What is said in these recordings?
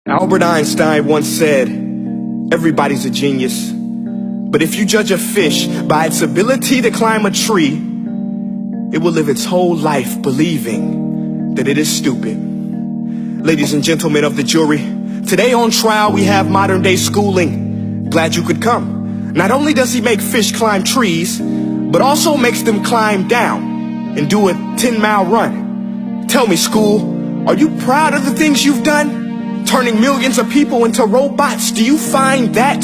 Albert Einstein once said, everybody's a genius, but if you judge a fish by its ability to climb a tree, it will live its whole life believing that it is stupid. Ladies and gentlemen of the jury, today on trial we have modern day schooling. Glad you could come. Not only does he make fish climb trees, but also makes them climb down and do a 10-mile run. Tell me, school, are you proud of the things you've done? Turning millions of people into robots, do you find that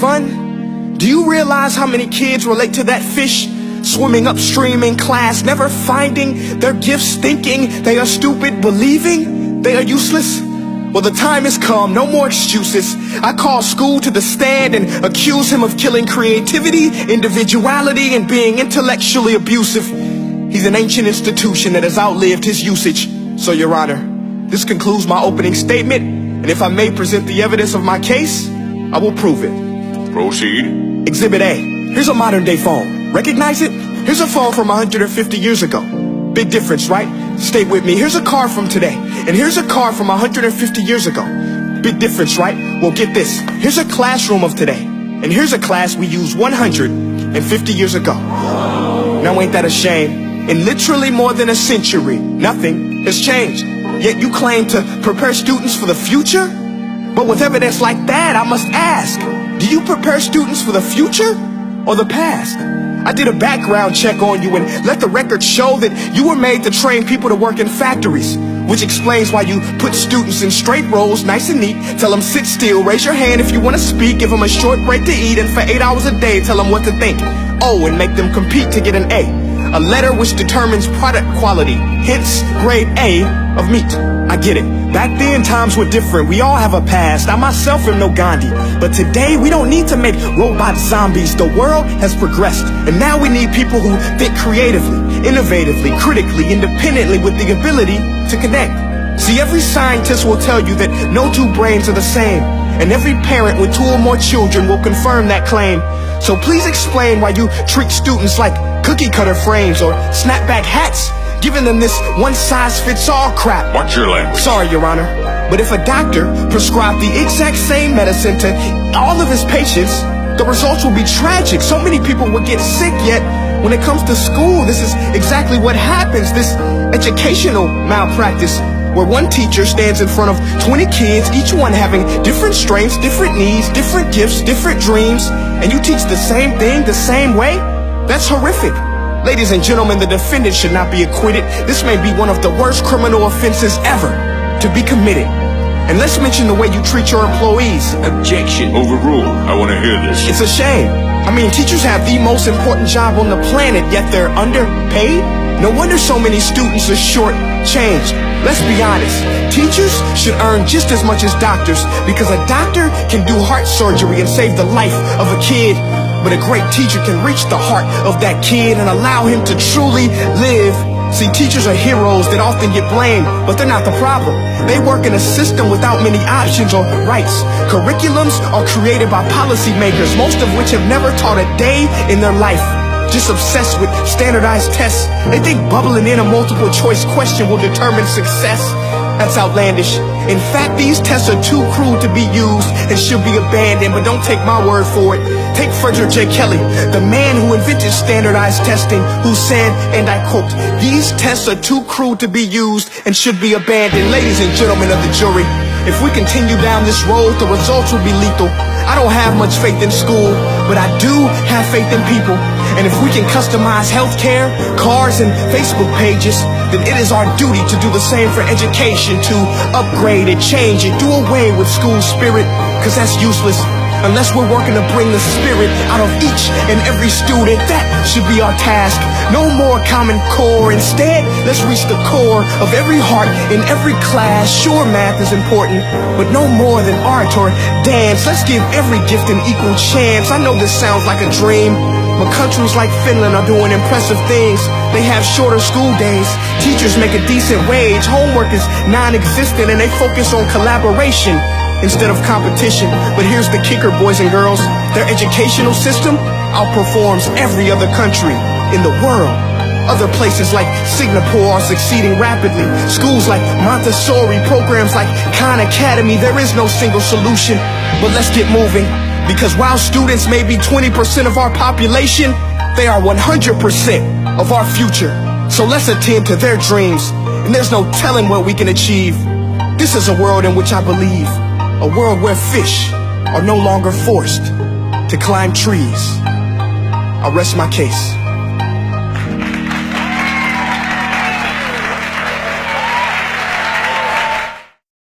fun? Do you realize how many kids relate to that fish swimming upstream in class, never finding their gifts, thinking they are stupid, believing they are useless? Well, the time has come, no more excuses. I call school to the stand and accuse him of killing creativity, individuality, and being intellectually abusive. He's an ancient institution that has outlived his usage. So, Your Honor, this concludes my opening statement, and if I may present the evidence of my case, I will prove it. Proceed. Exhibit A. Here's a modern day phone. Recognize it? Here's a phone from 150 years ago. Big difference, right? Stay with me. Here's a car from today, and here's a car from 150 years ago. Big difference, right? Well, get this. Here's a classroom of today, and here's a class we used 150 years ago. Now, ain't that a shame? In literally more than a century, nothing has changed. Yet you claim to prepare students for the future? But with evidence like that, I must ask, do you prepare students for the future or the past? I did a background check on you and let the record show that you were made to train people to work in factories, which explains why you put students in straight rows, nice and neat, tell them sit still, raise your hand if you want to speak, give them a short break to eat, and for 8 hours a day, tell them what to think. Oh, and make them compete to get an A letter which determines product quality, hence grade A of meat. I get it. Back then, times were different. We all have a past. I myself am no Gandhi. But today, we don't need to make robot zombies. The world has progressed. And now we need people who think creatively, innovatively, critically, independently, with the ability to connect. See, every scientist will tell you that no two brains are the same. And every parent with 2 or more children will confirm that claim. So please explain why you treat students like cookie cutter frames or snapback hats, giving them this one-size-fits-all crap. Watch your language. Sorry, Your Honor, but if a doctor prescribed the exact same medicine to all of his patients, the results will be tragic. So many people will get sick, yet when it comes to school, this is exactly what happens, this educational malpractice, where one teacher stands in front of 20 kids, each one having different strengths, different needs, different gifts, different dreams, and you teach the same thing the same way? That's horrific. Ladies and gentlemen, the defendant should not be acquitted. This may be one of the worst criminal offenses ever to be committed. And let's mention the way you treat your employees. Objection. Overruled. I want to hear this. It's a shame. I mean, teachers have the most important job on the planet, yet they're underpaid? No wonder so many students are short-changed. Let's be honest. Teachers should earn just as much as doctors, because a doctor can do heart surgery and save the life of a kid. But a great teacher can reach the heart of that kid and allow him to truly live. See, teachers are heroes that often get blamed, but they're not the problem. They work in a system without many options or rights. Curriculums are created by policymakers, most of which have never taught a day in their life. Just obsessed with standardized tests. They think bubbling in a multiple choice question will determine success. That's outlandish. In fact, these tests are too cruel to be used and should be abandoned, but don't take my word for it. Take Frederick J. Kelly, the man who invented standardized testing, who said, and I quote, "These tests are too cruel to be used and should be abandoned." Ladies and gentlemen of the jury, if we continue down this road, the results will be lethal. I don't have much faith in school, but I do have faith in people. And if we can customize healthcare, cars, and Facebook pages, then it is our duty to do the same for education, to upgrade it, change it, do away with school spirit, because that's useless. Unless we're working to bring the spirit out of each and every student, that should be our task. No more Common Core. Instead, let's reach the core of every heart in every class. Sure, math is important, but no more than art or dance. Let's give every gift an equal chance. I know this sounds like a dream, but countries like Finland are doing impressive things. They have shorter school days. Teachers make a decent wage. Homework is non-existent, and they focus on collaboration instead of competition. But here's the kicker, boys and girls. Their educational system outperforms every other country in the world. Other places like Singapore are succeeding rapidly. Schools like Montessori, programs like Khan Academy, there is no single solution. But let's get moving, because while students may be 20% of our population, they are 100% of our future. So let's attend to their dreams, and there's no telling what we can achieve. This is a world in which I believe, a world where fish are no longer forced to climb trees. I rest my case.